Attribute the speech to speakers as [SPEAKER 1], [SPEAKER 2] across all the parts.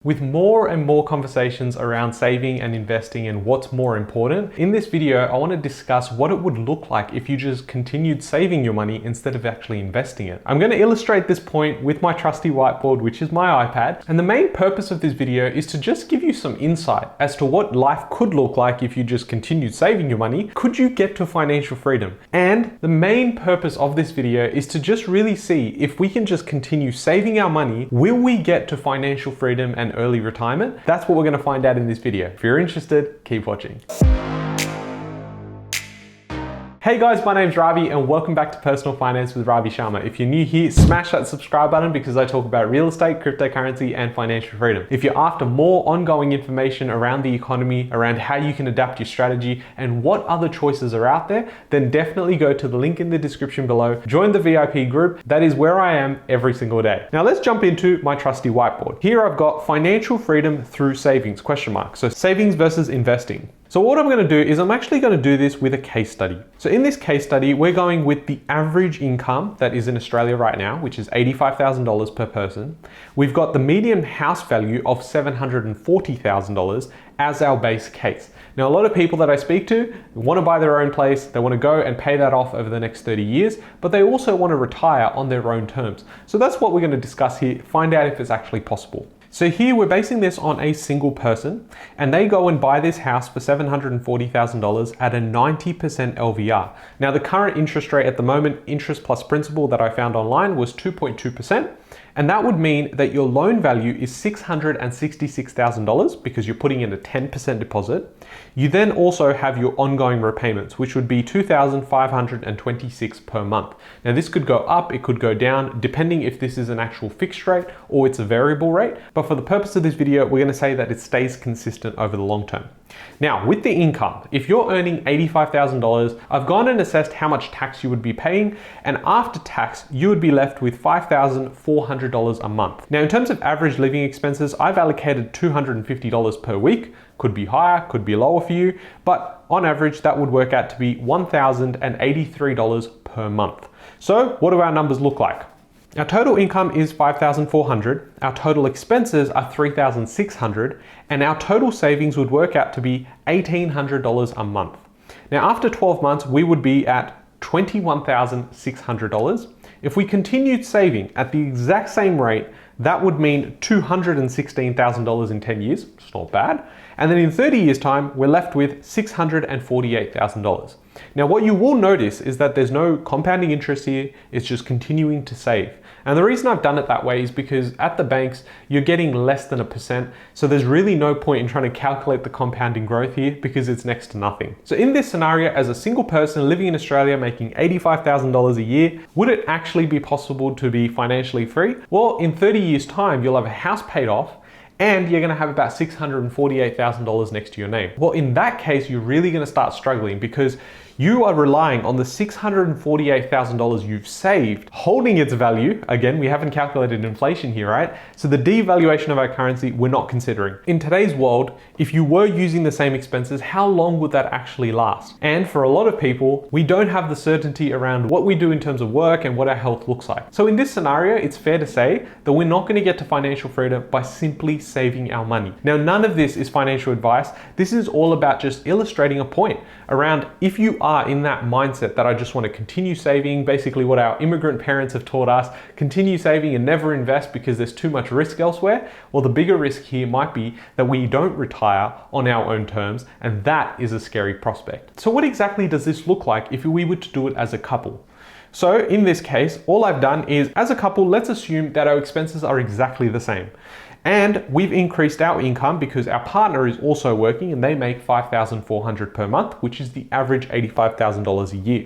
[SPEAKER 1] With more and more conversations around saving and investing and what's more important, in this video, I want to discuss what it would look like if you just continued saving your money instead of actually investing it. I'm going to illustrate this point with my trusty whiteboard, which is my iPad. And the main purpose of this video is to just give you some insight as to what life could look like if you just continued saving your money. Could you get to financial freedom? And the main purpose of this video is to just really see if we can just continue saving our money, will we get to financial freedom and early retirement? That's what we're going to find out in this video. If you're interested, keep watching. Hey guys, my name's Ravi and welcome back to Personal Finance with Ravi Sharma. If you're new here, smash that subscribe button because I talk about real estate, cryptocurrency, and financial freedom. If you're after more ongoing information around the economy, around how you can adapt your strategy and what other choices are out there, then definitely go to the link in the description below. Join the VIP group. That is where I am every single day. Now let's jump into my trusty whiteboard. Here I've got financial freedom through savings, question mark. So savings versus investing. So what I'm going to do is I'm actually going to do this with a case study. So in this case study, we're going with the average income that is in Australia right now, which is $85,000 per person. We've got the median house value of $740,000 as our base case. Now, a lot of people that I speak to want to buy their own place. They want to go and pay that off over the next 30 years, but they also want to retire on their own terms. So that's what we're going to discuss here, find out if it's actually possible. So here we're basing this on a single person and they go and buy this house for $740,000 at a 90% LVR. Now the current interest rate at the moment, interest plus principal that I found online was 2.2%. And that would mean that your loan value is $666,000 because you're putting in a 10% deposit. You then also have your ongoing repayments, which would be $2,526 per month. Now this could go up, it could go down, depending if this is an actual fixed rate or it's a variable rate. But for the purpose of this video, we're going to say that it stays consistent over the long term. Now, with the income, if you're earning $85,000, I've gone and assessed how much tax you would be paying, and after tax, you would be left with $5,400 a month. Now, in terms of average living expenses, I've allocated $250 per week. Could be higher, could be lower for you, but on average, that would work out to be $1,083 per month. So what do our numbers look like? Our total income is $5,400, our total expenses are $3,600, and our total savings would work out to be $1,800 a month. Now, after 12 months, we would be at $21,600. If we continued saving at the exact same rate, that would mean $216,000 in 10 years, it's not bad. And then in 30 years time, we're left with $648,000. Now, what you will notice is that there's no compounding interest here, it's just continuing to save. And the reason I've done it that way is because at the banks, you're getting less than 1%. So there's really no point in trying to calculate the compounding growth here because it's next to nothing. So in this scenario, as a single person living in Australia making $85,000 a year, would it actually be possible to be financially free? Well, in 30 years time, you'll have a house paid off, and you're going to have about $648,000 next to your name. Well, in that case, you're really going to start struggling because you are relying on the $648,000 you've saved, holding its value. Again, we haven't calculated inflation here, right? So the devaluation of our currency, we're not considering. In today's world, if you were using the same expenses, how long would that actually last? And for a lot of people, we don't have the certainty around what we do in terms of work and what our health looks like. So in this scenario, it's fair to say that we're not going to get to financial freedom by simply saving our money. Now, none of this is financial advice. This is all about just illustrating a point around if you are in that mindset that I just want to continue saving, basically what our immigrant parents have taught us, continue saving and never invest because there's too much risk elsewhere. Well, the bigger risk here might be that we don't retire on our own terms, and that is a scary prospect. So what exactly does this look like if we were to do it as a couple? So in this case, all I've done is, as a couple, let's assume that our expenses are exactly the same. And we've increased our income because our partner is also working and they make $5,400 per month, which is the average $85,000 a year.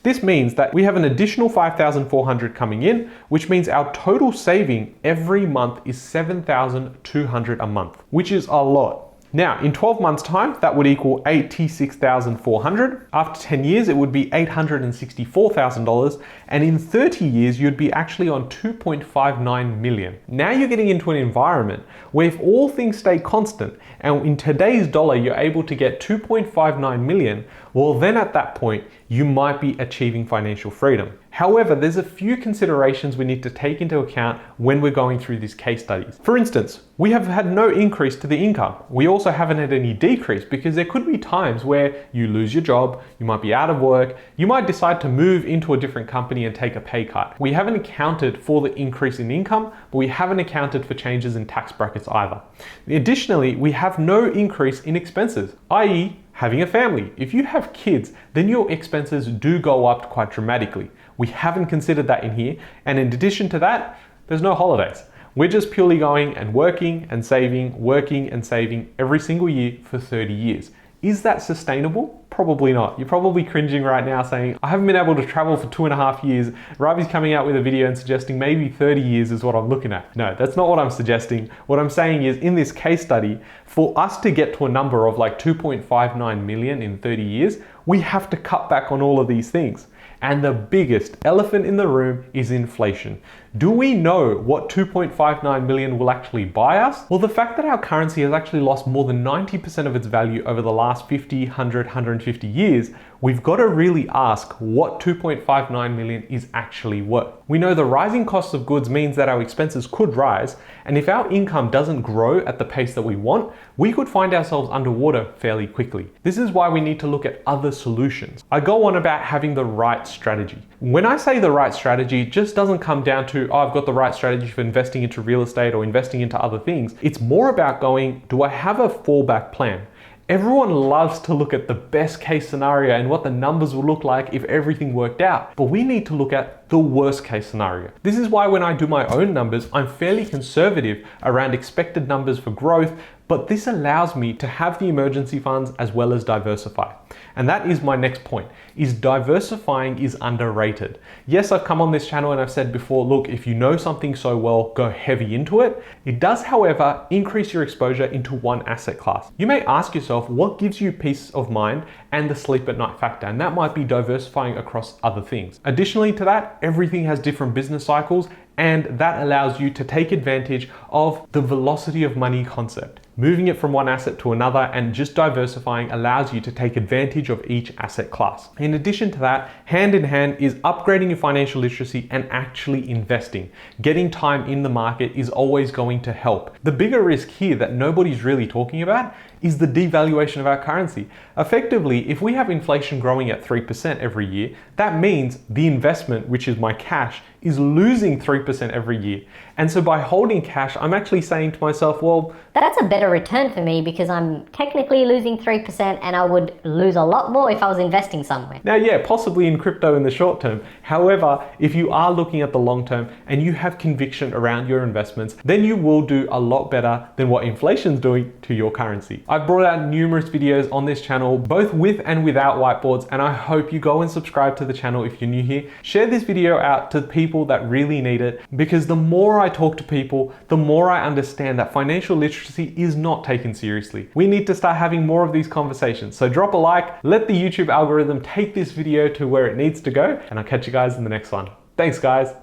[SPEAKER 1] This means that we have an additional $5,400 coming in, which means our total saving every month is $7,200 a month, which is a lot. Now, in 12 months time, that would equal $86,400. After 10 years, it would be $864,000. And in 30 years, you'd be actually on 2.59 million. Now you're getting into an environment where if all things stay constant, and in today's dollar, you're able to get 2.59 million, well, then at that point, you might be achieving financial freedom. However, there's a few considerations we need to take into account when we're going through these case studies. For instance, we have had no increase to the income. We also haven't had any decrease because there could be times where you lose your job, you might be out of work, you might decide to move into a different company and take a pay cut. We haven't accounted for the increase in income, but we haven't accounted for changes in tax brackets either. Additionally, we have no increase in expenses, i.e., having a family. If you have kids, then your expenses do go up quite dramatically. We haven't considered that in here. And in addition to that, there's no holidays. We're just purely going and working and saving every single year for 30 years. Is that sustainable? Probably not. You're probably cringing right now saying, I haven't been able to travel for 2.5 years. Ravi's coming out with a video and suggesting maybe 30 years is what I'm looking at. No, that's not what I'm suggesting. What I'm saying is in this case study, for us to get to a number of like 2.59 million in 30 years, we have to cut back on all of these things. And the biggest elephant in the room is inflation. Do we know what 2.59 million will actually buy us? Well, the fact that our currency has actually lost more than 90% of its value over the last 50, 100, 150 years, we've got to really ask what 2.59 million is actually worth. We know the rising cost of goods means that our expenses could rise, and if our income doesn't grow at the pace that we want, we could find ourselves underwater fairly quickly. This is why we need to look at other solutions. I go on about having the right strategy. When I say the right strategy, it just doesn't come down to, oh, I've got the right strategy for investing into real estate or investing into other things. It's more about going, do I have a fallback plan? Everyone loves to look at the best case scenario and what the numbers will look like if everything worked out, but we need to look at the worst case scenario. This is why when I do my own numbers, I'm fairly conservative around expected numbers for growth, but this allows me to have the emergency funds as well as diversify. And that is my next point, is diversifying is underrated. Yes, I've come on this channel and I've said before, look, if you know something so well, go heavy into it. It does, however, increase your exposure into one asset class. You may ask yourself, what gives you peace of mind and the sleep at night factor? And that might be diversifying across other things. Additionally to that, everything has different business cycles, and that allows you to take advantage of the velocity of money concept. Moving it from one asset to another and just diversifying allows you to take advantage of each asset class. In addition to that, hand in hand is upgrading your financial literacy and actually investing. Getting time in the market is always going to help. The bigger risk here that nobody's really talking about is the devaluation of our currency. Effectively, if we have inflation growing at 3% every year, that means the investment, which is my cash, is losing 3% every year. And so by holding cash, I'm actually saying to myself, well,
[SPEAKER 2] that's a better return for me because I'm technically losing 3% and I would lose a lot more if I was investing somewhere.
[SPEAKER 1] Now, yeah, possibly in crypto in the short term. However, if you are looking at the long term and you have conviction around your investments, then you will do a lot better than what inflation's doing to your currency. I've brought out numerous videos on this channel, both with and without whiteboards, and I hope you go and subscribe to the channel if you're new here. Share this video out to people that really need it, because the more I talk to people, the more I understand that financial literacy is not taken seriously. We need to start having more of these conversations. So drop a like, let the YouTube algorithm take this video to where it needs to go, and I'll catch you guys in the next one. Thanks, guys.